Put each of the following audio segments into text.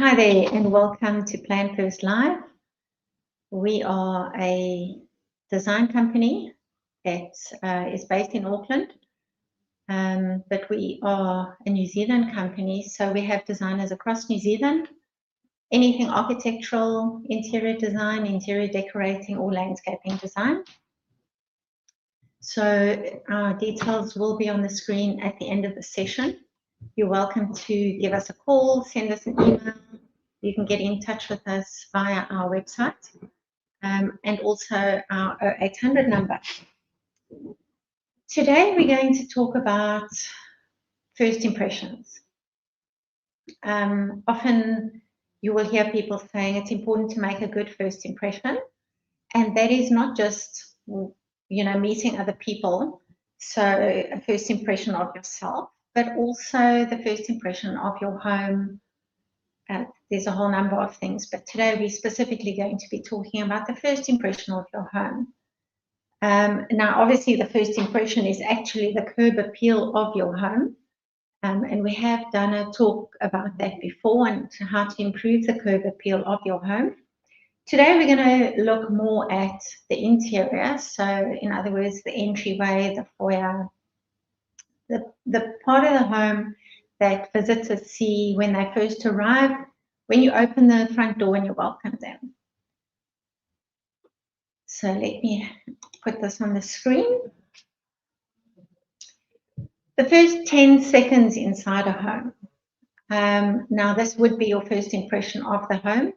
Hi there and welcome to Plan First Live. We are a design company that is based in Auckland, but we are a New Zealand company, so we have designers across New Zealand, anything architectural, interior design, interior decorating or landscaping design. So our details will be on the screen at the end of the session. You're welcome to give us a call, send us an email. You can get in touch with us via our website and also our 0800 number. Today we're going to talk about first impressions. Often you will hear people saying it's important to make a good first impression, and that is not just meeting other people, so a first impression of yourself, but also the first impression of your home. There's a whole number of things, but today we're specifically going to be talking about the first impression of your home. Now, obviously, the first impression is actually the curb appeal of your home, and we have done a talk about that before and how to improve the curb appeal of your home. Today, we're going to look more at the interior, so in other words, the entryway, the foyer, the part of the home that visitors see when they first arrive, when you open the front door and you welcome them. So let me put this on the screen. The first 10 seconds inside a home. Now this would be your first impression of the home.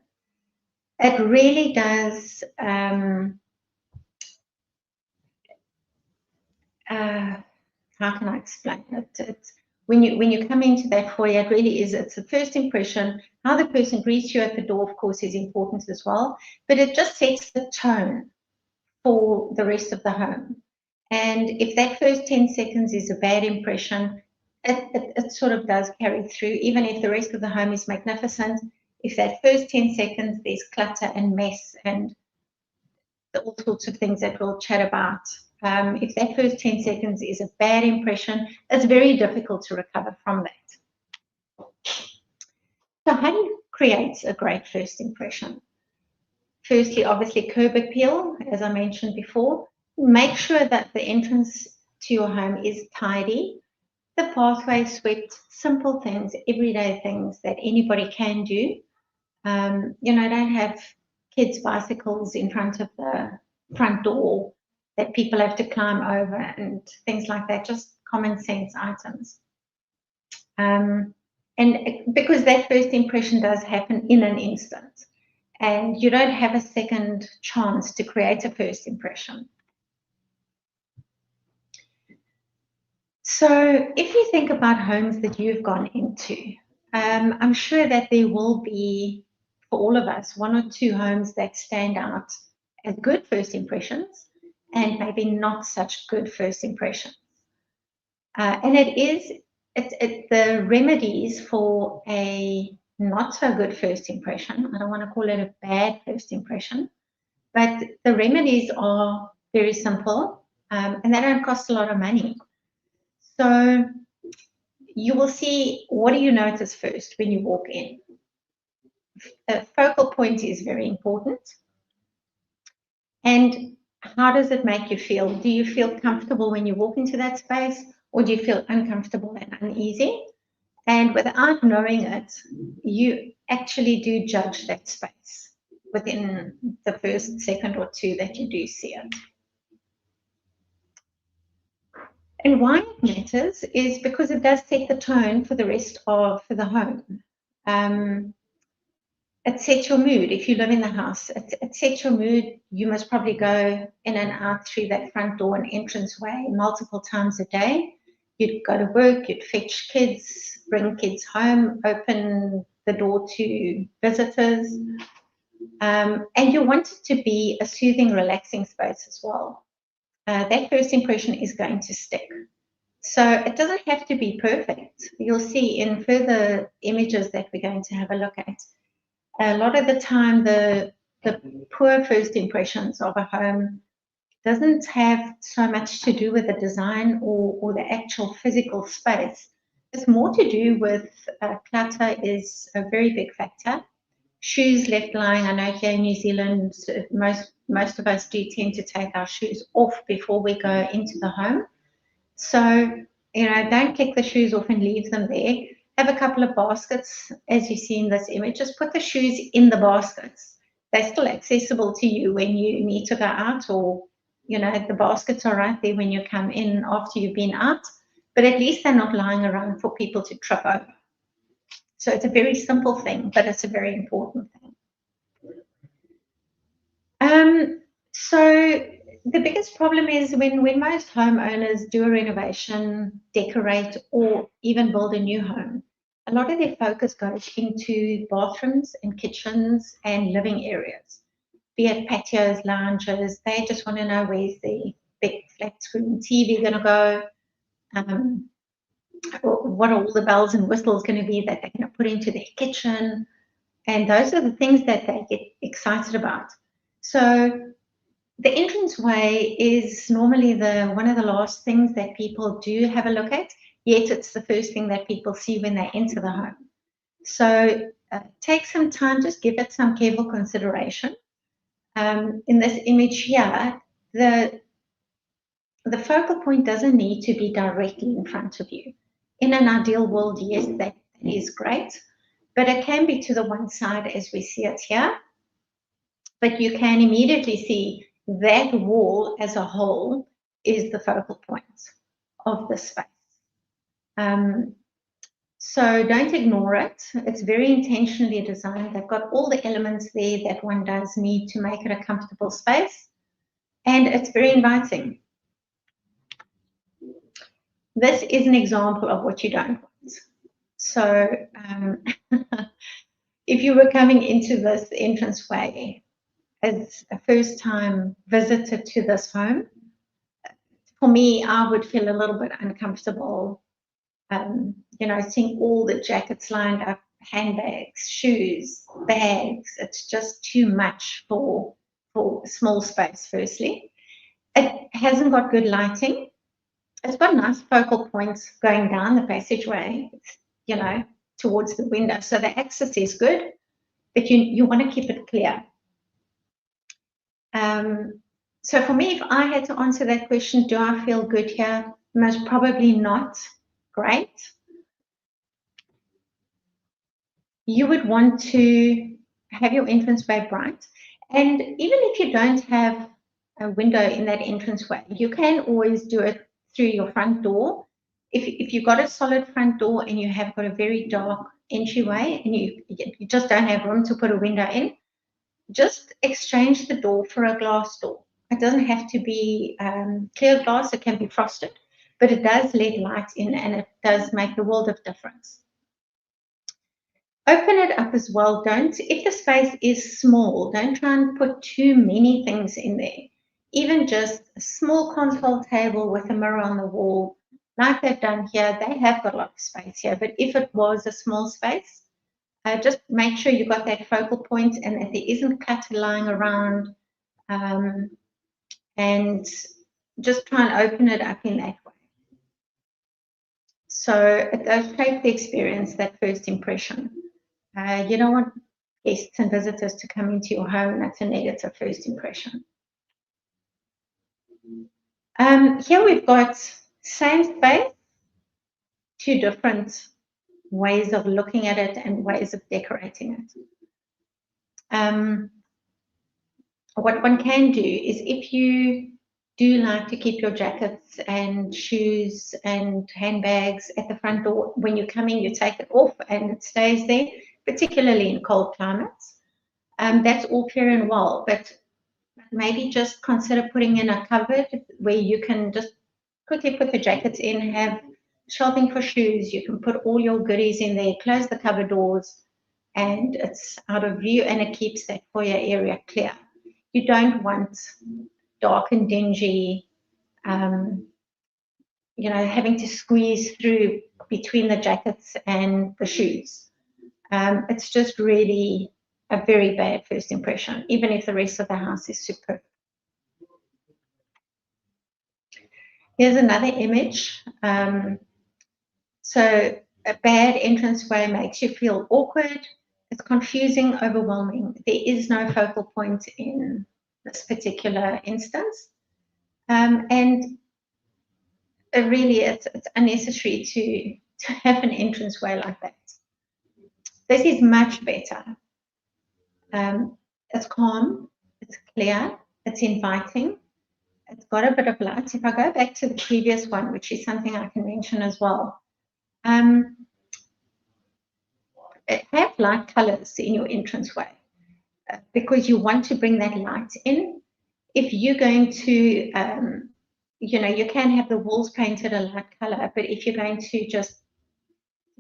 It really does, how can I explain it? When you come into that foyer, it really is, it's the first impression. How the person greets you at the door, of course, is important as well, but it just sets the tone for the rest of the home. And if that first 10 seconds is a bad impression, it sort of does carry through, even if the rest of the home is magnificent. If that first 10 seconds, there's clutter and mess and all sorts of things that we'll chat about. If that first 10 seconds is a bad impression, it's very difficult to recover from that. So how do you create a great first impression? Firstly, obviously, curb appeal, as I mentioned before. Make sure that the entrance to your home is tidy, the pathway swept, simple things, everyday things that anybody can do. Don't have kids' bicycles in front of the front door that people have to climb over and things like that, just common sense items. And because that first impression does happen in an instant, and you don't have a second chance to create a first impression. So if you think about homes that you've gone into, I'm sure that there will be, for all of us, one or two homes that stand out as good first impressions and maybe not such good first impressions. And it's the remedies for a not so good first impression. I don't want to call it a bad first impression, but the remedies are very simple and they don't cost a lot of money. So you will see, what do you notice first when you walk in? The focal point is very important. And how does it make you feel? Do you feel comfortable when you walk into that space, or do you feel uncomfortable and uneasy? And without knowing it, you actually do judge that space within the first second or two that you do see it. And why it matters is because it does set the tone for the rest of the home. It sets your mood. If you live in the house, it sets your mood. You must probably go in and out through that front door and entranceway multiple times a day. You'd go to work, you'd fetch kids, bring kids home, open the door to visitors. And you want it to be a soothing, relaxing space as well. That first impression is going to stick. So it doesn't have to be perfect. You'll see in further images that we're going to have a look at. A lot of the time, the poor first impressions of a home doesn't have so much to do with the design or the actual physical space, It's more to do with clutter is a very big factor. Shoes left lying. I know here in New Zealand, most of us do tend to take our shoes off before we go into the home. So, don't kick the shoes off and leave them there. Have a couple of baskets, as you see in this image. Just put the shoes in the baskets. They're still accessible to you when you need to go out, or, the baskets are right there when you come in after you've been out. But at least they're not lying around for people to trip over. So it's a very simple thing, but it's a very important thing. So the biggest problem is when most homeowners do a renovation, decorate, or even build a new home, a lot of their focus goes into bathrooms and kitchens and living areas, be it patios, lounges. They just want to know where's the big flat screen TV going to go, what are all the bells and whistles going to be that they're going to put into their kitchen. And those are the things that they get excited about. So the entranceway is normally one of the last things that people do have a look at, yet it's the first thing that people see when they enter the home. So take some time, just give it some careful consideration. In this image here, the focal point doesn't need to be directly in front of you. In an ideal world, yes, that is great, but it can be to the one side as we see it here. But you can immediately see that wall as a whole is the focal point of the space. So don't ignore it. It's very intentionally designed. They've got all the elements there that one does need to make it a comfortable space, and it's very inviting. This is an example of what you don't want. So if you were coming into this entranceway as a first-time visitor to this home, for me, I would feel a little bit uncomfortable, seeing all the jackets lined up, handbags, shoes, bags. It's just too much for a small space, firstly. It hasn't got good lighting. It's got nice focal points going down the passageway, towards the window. So the access is good, but you want to keep it clear. So for me, if I had to answer that question, do I feel good here? Most probably not great. You would want to have your entranceway bright. And even if you don't have a window in that entranceway, you can always do it through your front door. If you've got a solid front door and you have got a very dark entryway and you just don't have room to put a window in, just exchange the door for a glass door. It doesn't have to be clear glass, it can be frosted, but it does let light in and it does make the world of difference. Open it up as well. If the space is small, don't try and put too many things in there. Even just a small console table with a mirror on the wall, like they've done here, they have got a lot of space here, but if it was a small space, just make sure you've got that focal point and that there isn't clutter lying around, and just try and open it up in that way. So it does shape the experience, that first impression. You don't want guests and visitors to come into your home and that's a negative first impression. Here we've got same space, two different ways of looking at it and ways of decorating it. What one can do is, if you do like to keep your jackets and shoes and handbags at the front door, when you come in, you take it off and it stays there, particularly in cold climates. That's all fair and well, but maybe just consider putting in a cupboard where you can just quickly put the jackets in, have shelving for shoes, you can put all your goodies in there, close the cupboard doors, and it's out of view and it keeps that foyer area clear. You don't want dark and dingy, having to squeeze through between the jackets and the shoes. It's just really a very bad first impression, even if the rest of the house is superb. Here's another image. So a bad entranceway makes you feel awkward. It's confusing, overwhelming. There is no focal point in this particular instance. And really, it's unnecessary to have an entranceway like that. This is much better. It's calm, it's clear, it's inviting, it's got a bit of light. If I go back to the previous one, which is something I can mention as well, have light colors in your entranceway because you want to bring that light in. If you're going to, you can have the walls painted a light color, but if you're going to just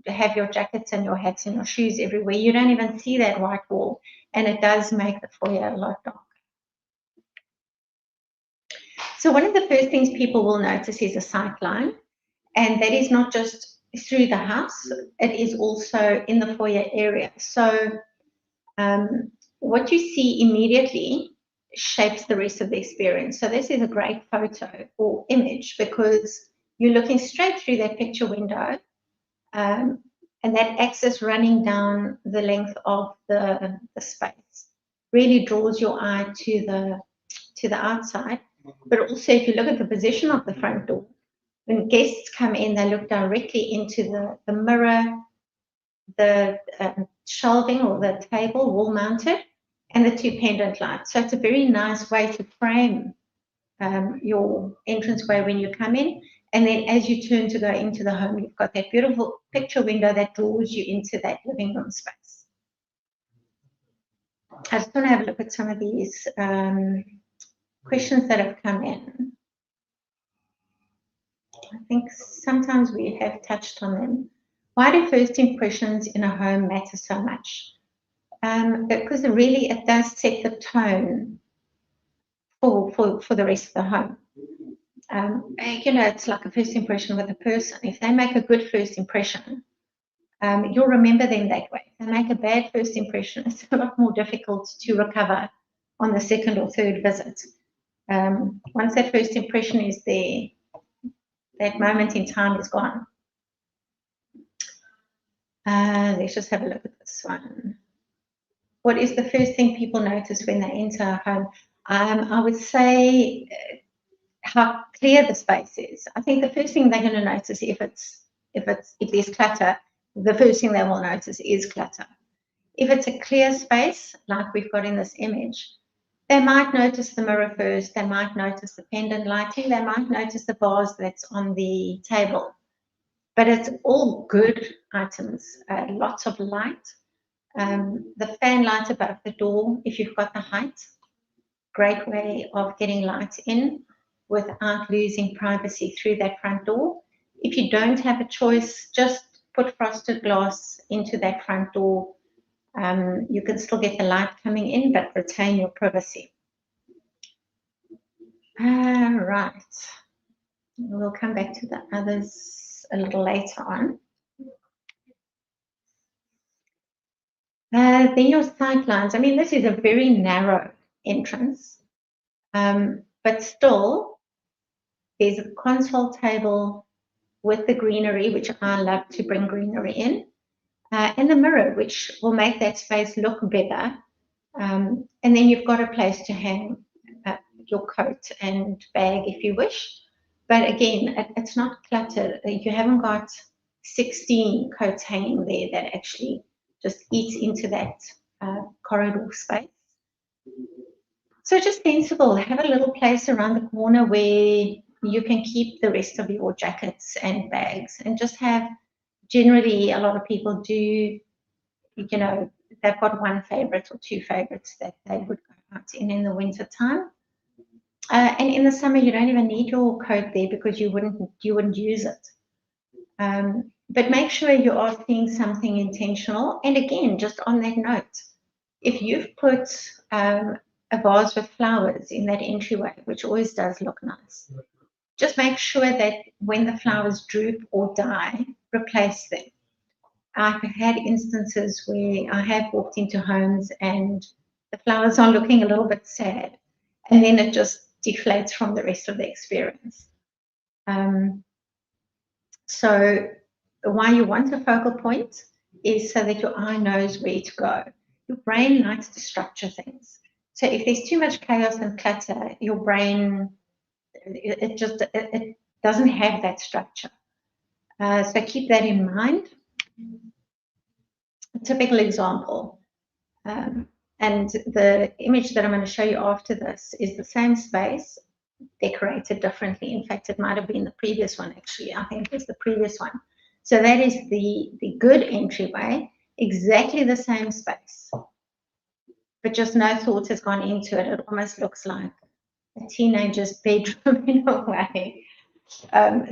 have your jackets and your hats and your shoes everywhere, you don't even see that white wall, and it does make the foyer a lot darker. So one of the first things people will notice is a sight line, and that is not just through the house, it is also in the foyer area. So what you see immediately shapes the rest of the experience. So this is a great photo or image because you're looking straight through that picture window, and that axis running down the length of the space really draws your eye to the outside. But also, if you look at the position of the front door, when guests come in, they look directly into the mirror, the shelving or the table, wall mounted, and the two pendant lights. So it's a very nice way to frame your entranceway when you come in. And then as you turn to go into the home, you've got that beautiful picture window that draws you into that living room space. I just want to have a look at some of these questions that have come in. I think sometimes we have touched on them. Why do first impressions in a home matter so much? Because really it does set the tone for the rest of the home. It's like a first impression with a person. If they make a good first impression, you'll remember them that way. If they make a bad first impression, it's a lot more difficult to recover on the second or third visit. Once that first impression is there, that moment in time is gone. Let's just have a look at this one. What is the first thing people notice when they enter a home? I would say how clear the space is. I think the first thing they're going to notice if there's clutter, the first thing they will notice is clutter. If it's a clear space, like we've got in this image, they might notice the mirror first, they might notice the pendant lighting, they might notice the vase that's on the table. But it's all good items, lots of light. The fan light above the door, if you've got the height, great way of getting light in without losing privacy through that front door. If you don't have a choice, just put frosted glass into that front door. You can still get the light coming in, but retain your privacy. Right. We'll come back to the others a little later on. Then your sightlines. I mean, this is a very narrow entrance, but still, there's a console table with the greenery, which I love to bring greenery in, and the mirror, which will make that space look bigger. And then you've got a place to hang your coat and bag if you wish. But again, it's not cluttered. You haven't got 16 coats hanging there that actually just eats into that corridor space. So just sensible, have a little place around the corner where you can keep the rest of your jackets and bags, and just have, generally a lot of people do, they've got one favorite or two favorites that they would go out in the winter time. And in the summer, you don't even need your coat there because you wouldn't use it. But make sure you are seeing something intentional. And again, just on that note, if you've put a vase with flowers in that entryway, which always does look nice, just make sure that when the flowers droop or die, replace them. I've had instances where I have walked into homes and the flowers are looking a little bit sad, and then it just deflates from the rest of the experience. So why you want a focal point is so that your eye knows where to go. Your brain likes to structure things. So if there's too much chaos and clutter, your brain, it doesn't have that structure. So keep that in mind. A typical example, and the image that I'm going to show you after this is the same space decorated differently. In fact, it might have been the previous one, actually. I think it was the previous one. So that is the good entryway, exactly the same space, but just no thought has gone into it. It almost looks like a teenager's bedroom in a way.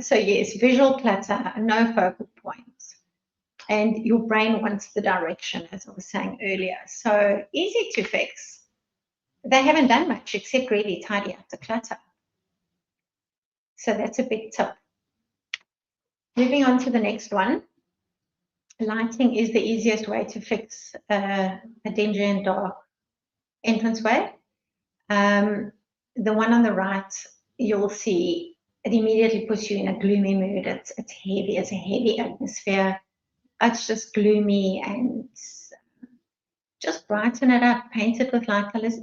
So yes, visual clutter, no focal points. And your brain wants the direction, as I was saying earlier. So easy to fix. They haven't done much except really tidy up the clutter. So that's a big tip. Moving on to the next one. Lighting is the easiest way to fix a dingy and dark entranceway. The one on the right, you'll see it immediately puts you in a gloomy mood. It's heavy, it's a heavy atmosphere. It's just gloomy, and just brighten it up, paint it with light colors.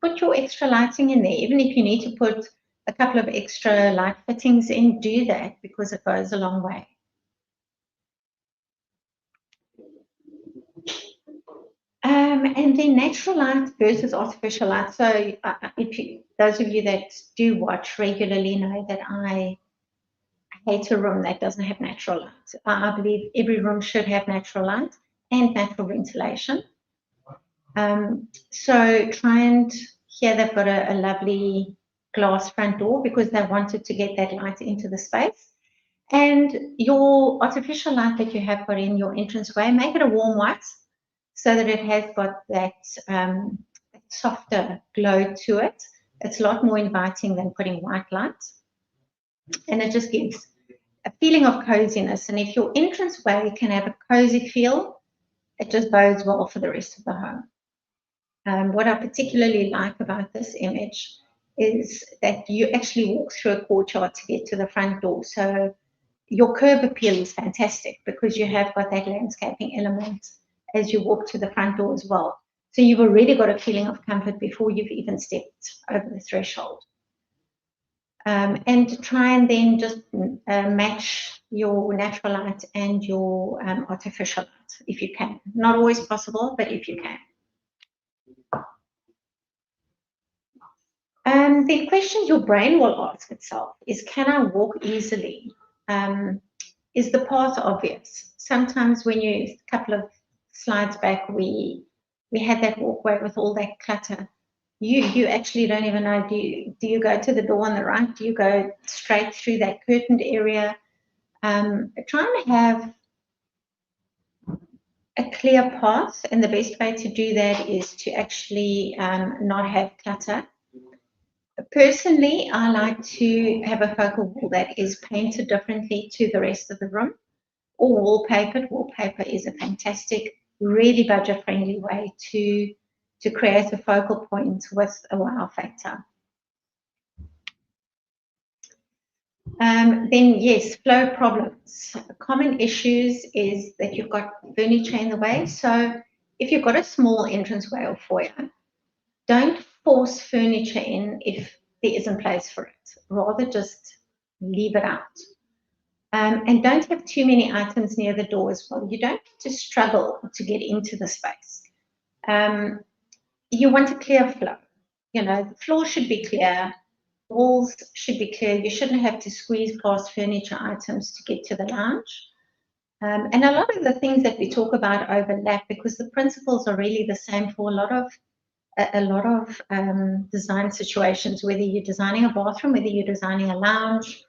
Put your extra lighting in there. Even if you need to put a couple of extra light fittings in, do that, because it goes a long way. And then natural light versus artificial light. So those of you that do watch regularly know that I hate a room that doesn't have natural light. I believe every room should have natural light and natural ventilation. So try and, here they've got a lovely glass front door because they wanted to get that light into the space. And your artificial light that you have got in your entranceway, make it a warm white so that it has got that softer glow to it. It's a lot more inviting than putting white light. And it just gives a feeling of coziness. And if your entranceway can have a cozy feel, it just bodes well for the rest of the home. What I particularly like about this image is that you actually walk through a courtyard to get to the front door. So your curb appeal is fantastic because you have got that landscaping element as you walk to the front door as well. So you've already got a feeling of comfort before you've even stepped over the threshold. And try and then just match your natural light and your artificial light if you can. Not always possible, but if you can. The question your brain will ask itself is, can I walk easily? Is the path obvious? Sometimes when you, a couple of slides back, we had that walkway with all that clutter. You actually don't even know, do you go to the door on the right? Do you go straight through that curtained area? Try and have a clear path, and the best way to do that is to actually not have clutter. Personally, I like to have a focal wall that is painted differently to the rest of the room, or wallpapered. Wallpaper is a fantastic, really budget-friendly way to create a focal point with a wow factor. Then yes, flow problems. Common issues is that you've got furniture in the way. So if you've got a small entranceway or foyer, don't force furniture in if there isn't place for it. Rather just leave it out. And don't have too many items near the door as well. You don't have to struggle to get into the space. You want a clear flow. You know, the floor should be clear, walls should be clear. You shouldn't have to squeeze past furniture items to get to the lounge. And a lot of the things that we talk about overlap because the principles are really the same for a lot of design situations, whether you're designing a bathroom, whether you're designing a lounge,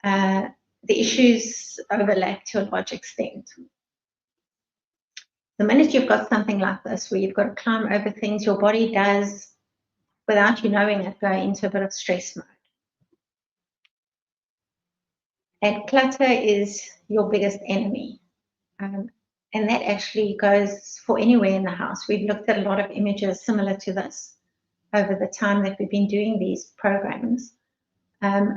the issues overlap to a large extent. The minute you've got something like this, where you've got to climb over things, your body does, without you knowing it, go into a bit of stress mode. And clutter is your biggest enemy. And that actually goes for anywhere in the house. We've looked at a lot of images similar to this over the time that we've been doing these programs.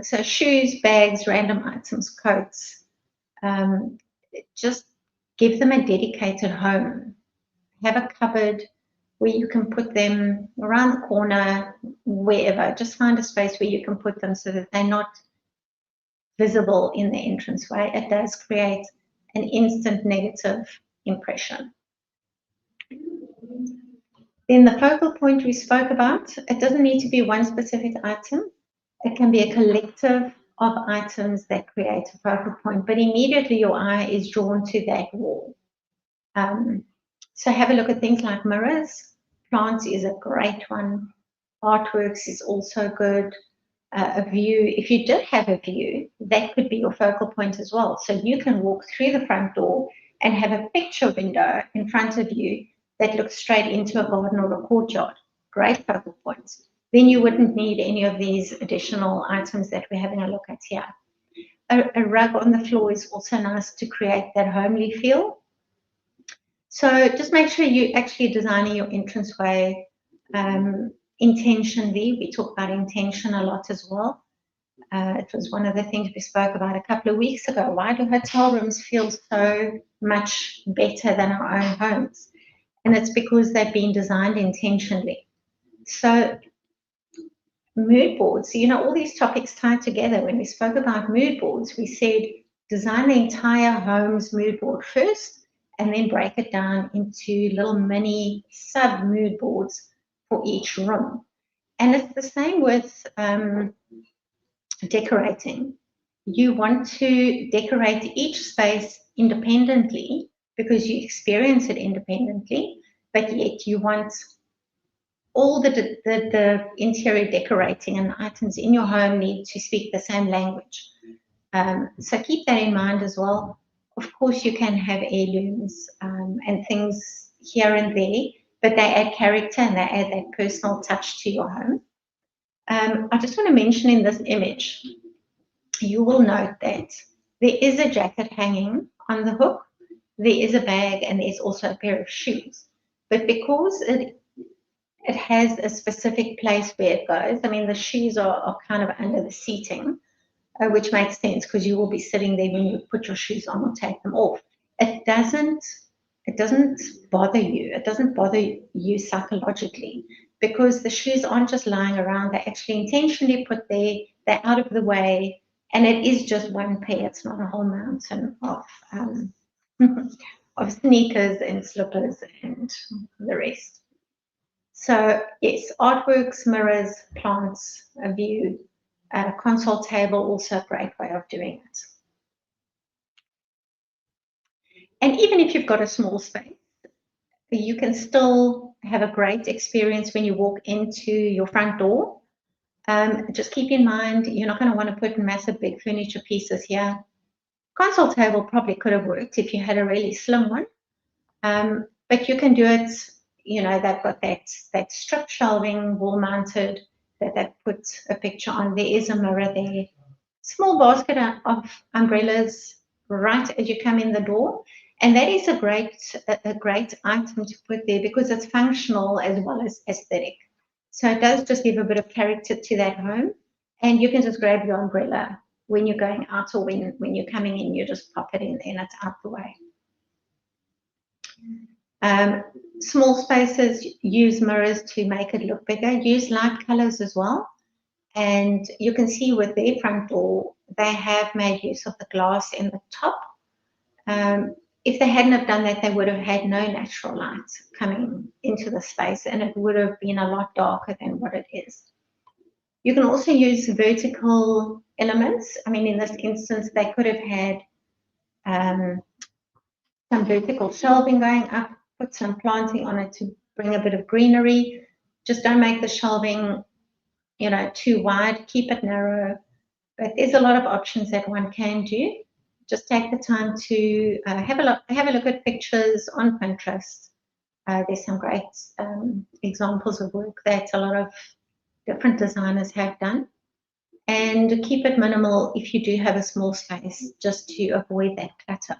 So shoes, bags, random items, coats, just give them a dedicated home. Have a cupboard where you can put them around the corner, wherever. Just find a space where you can put them so that they're not visible in the entranceway. It does create an instant negative impression. Then the focal point we spoke about, it doesn't need to be one specific item. It can be a collective of items that create a focal point, but immediately your eye is drawn to that wall. So have a look at things like mirrors. Plants is a great one. Artworks is also good. A view, if you did have a view, that could be your focal point as well. So you can walk through the front door and have a picture window in front of you that looks straight into a garden or a courtyard. Great focal points. Then you wouldn't need any of these additional items that we're having a look at here. A rug on the floor is also nice to create that homely feel. So just make sure you're actually designing your entranceway intentionally. We talk about intention a lot as well. It was one of the things we spoke about a couple of weeks ago. Why do hotel rooms feel so much better than our own homes? And it's because they've been designed intentionally. So mood boards, you know, all these topics tie together. When we spoke about mood boards, we said design the entire home's mood board first and then break it down into little mini sub mood boards for each room. And it's the same with decorating. You want to decorate each space independently because you experience it independently, but yet you want all the interior decorating and items in your home need to speak the same language. So keep that in mind as well. Of course, you can have heirlooms and things here and there, but they add character and they add that personal touch to your home. I just want to mention in this image, you will note that there is a jacket hanging on the hook, there is a bag, and there's also a pair of shoes. But because it has a specific place where it goes, I mean, the shoes are kind of under the seating, which makes sense because you will be sitting there when you put your shoes on or take them off. It doesn't bother you. It doesn't bother you psychologically because the shoes aren't just lying around. They're actually intentionally put there. They're out of the way. And it is just one pair. It's not a whole mountain of of sneakers and slippers and the rest. So yes, artworks, mirrors, plants, a view, a console table, also a great way of doing it. And even if you've got a small space, you can still have a great experience when you walk into your front door. Just keep in mind, you're not going to want to put massive big furniture pieces here. Console table probably could have worked if you had a really slim one. But you can do it, you know, they've got that strip shelving, wall mounted, that puts a picture on. There is a mirror there. Small basket of umbrellas right as you come in the door. And that is a great item to put there because it's functional as well as aesthetic. So it does just give a bit of character to that home. And you can just grab your umbrella when you're going out or when you're coming in, you just pop it in there and it's out the way. Small spaces, use mirrors to make it look bigger. Use light colors as well. And you can see with their front door, they have made use of the glass in the top. If they hadn't have done that, they would have had no natural light coming into the space and it would have been a lot darker than what it is. You can also use vertical elements. I mean, in this instance, they could have had some vertical shelving going up, put some planting on it to bring a bit of greenery. Just don't make the shelving, you know, too wide, keep it narrow. But there's a lot of options that one can do. Just take the time to have a look at pictures on Pinterest. There's some great examples of work that a lot of different designers have done. And keep it minimal if you do have a small space, just to avoid that clutter.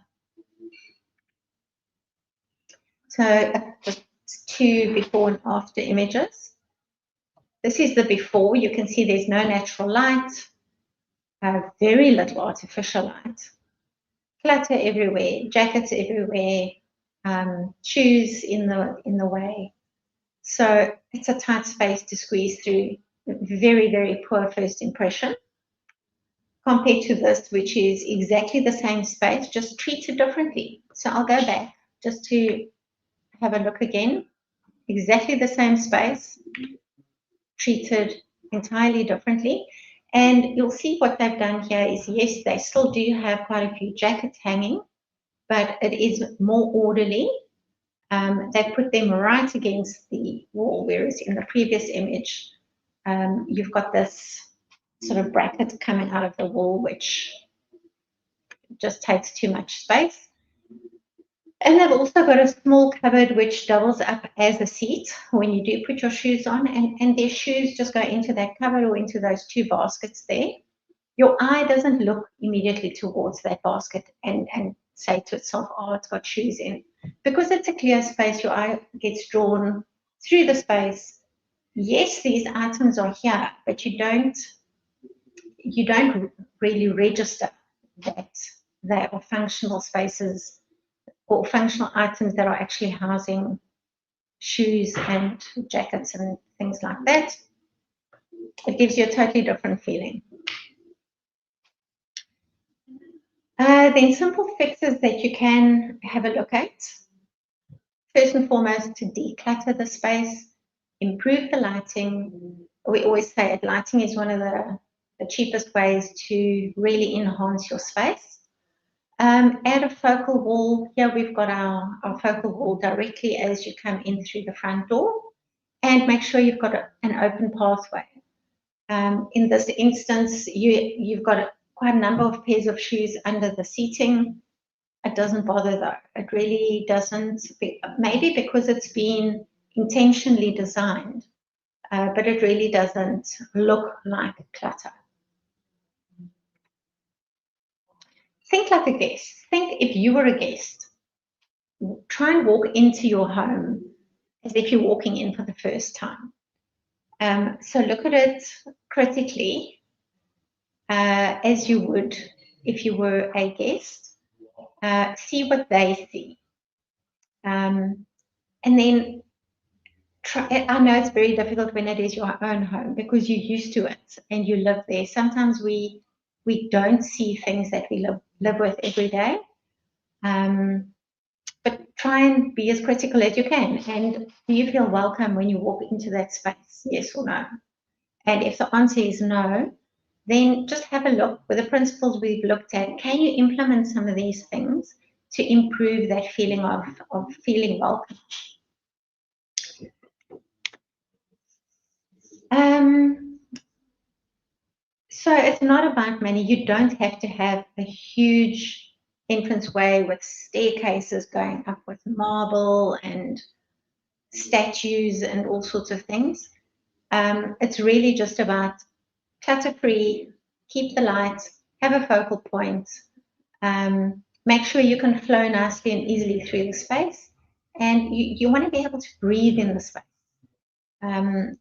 So just 2 before and after images. This is the before. You can see there's no natural light, very little artificial light. clutter everywhere, jackets everywhere, shoes in the way. So it's a tight space to squeeze through. Very, very poor first impression compared to this, which is exactly the same space, just treated differently. So I'll go back just to have a look again. Exactly the same space, treated entirely differently. And you'll see what they've done here is, yes, they still do have quite a few jackets hanging, but it is more orderly. They put them right against the wall, whereas in the previous image, you've got this sort of bracket coming out of the wall, which just takes too much space. And they've also got a small cupboard which doubles up as a seat when you do put your shoes on, and their shoes just go into that cupboard or into those two baskets there. Your eye doesn't look immediately towards that basket and say to itself, oh, it's got shoes in. Because it's a clear space, your eye gets drawn through the space. Yes, these items are here, but you don't really register that they are functional spaces or functional items that are actually housing shoes and jackets and things like that. It gives you a totally different feeling. Then simple fixes that you can have a look at. First and foremost, to declutter the space, improve the lighting. We always say that lighting is one of the cheapest ways to really enhance your space. Add a focal wall. Here we've got our focal wall directly as you come in through the front door, and make sure you've got an open pathway. In this instance, you've got quite a number of pairs of shoes under the seating. It doesn't bother though. It really doesn't, maybe because it's been intentionally designed, but it really doesn't look like clutter. Think like a guest. Think if you were a guest. Try and walk into your home as if you're walking in for the first time. So look at it critically, as you would if you were a guest. See what they see. And then I know it's very difficult when it is your own home because you're used to it and you live there. Sometimes we don't see things that we live with every day. But try and be as critical as you can. And do you feel welcome when you walk into that space? Yes or no? And if the answer is no, then just have a look with the principles we've looked at. Can you implement some of these things to improve that feeling of feeling welcome? So it's not about money. You don't have to have a huge entranceway with staircases going up with marble and statues and all sorts of things. It's really just about clutter-free, keep the light, have a focal point, make sure you can flow nicely and easily through the space, and you want to be able to breathe in the space.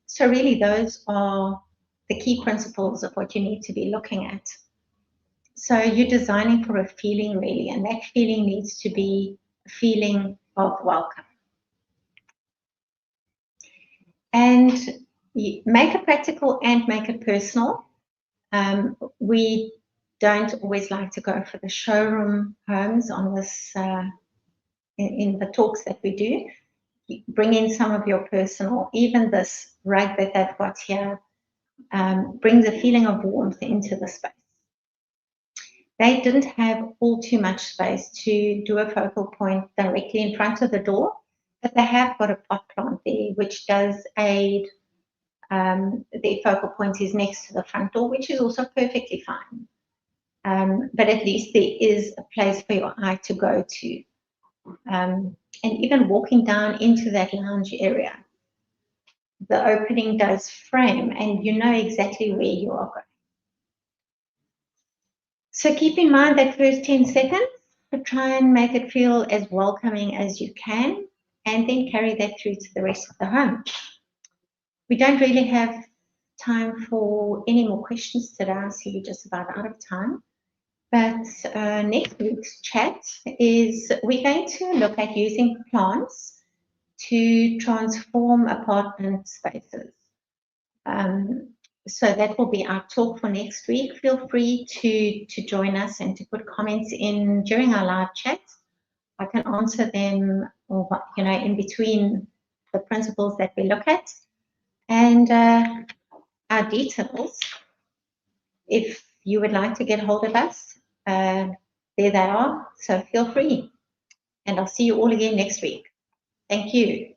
So really those are the key principles of what you need to be looking at. So you're designing for a feeling really, and that feeling needs to be a feeling of welcome. And make it practical and make it personal. We don't always like to go for the showroom homes on this in the talks that we do. Bring in some of your personal, even this rug that they've got here brings a feeling of warmth into the space. They didn't have all too much space to do a focal point directly in front of the door, but they have got a pot plant there, which does aid. Their focal point is next to the front door, which is also perfectly fine. But at least there is a place for your eye to go to. And even walking down into that lounge area, the opening does frame and you know exactly where you are going. So keep in mind that first 10 seconds, to try and make it feel as welcoming as you can, and then carry that through to the rest of the home. We don't really have time for any more questions today. I see we're just about out of time. But next week's chat is we're going to look at using plants to transform apartment spaces. So that will be our talk for next week. Feel free to join us and to put comments in during our live chat. I can answer them, or in between the principles that we look at, and our details. If you would like to get hold of us, there they are. So feel free, and I'll see you all again next week. Thank you.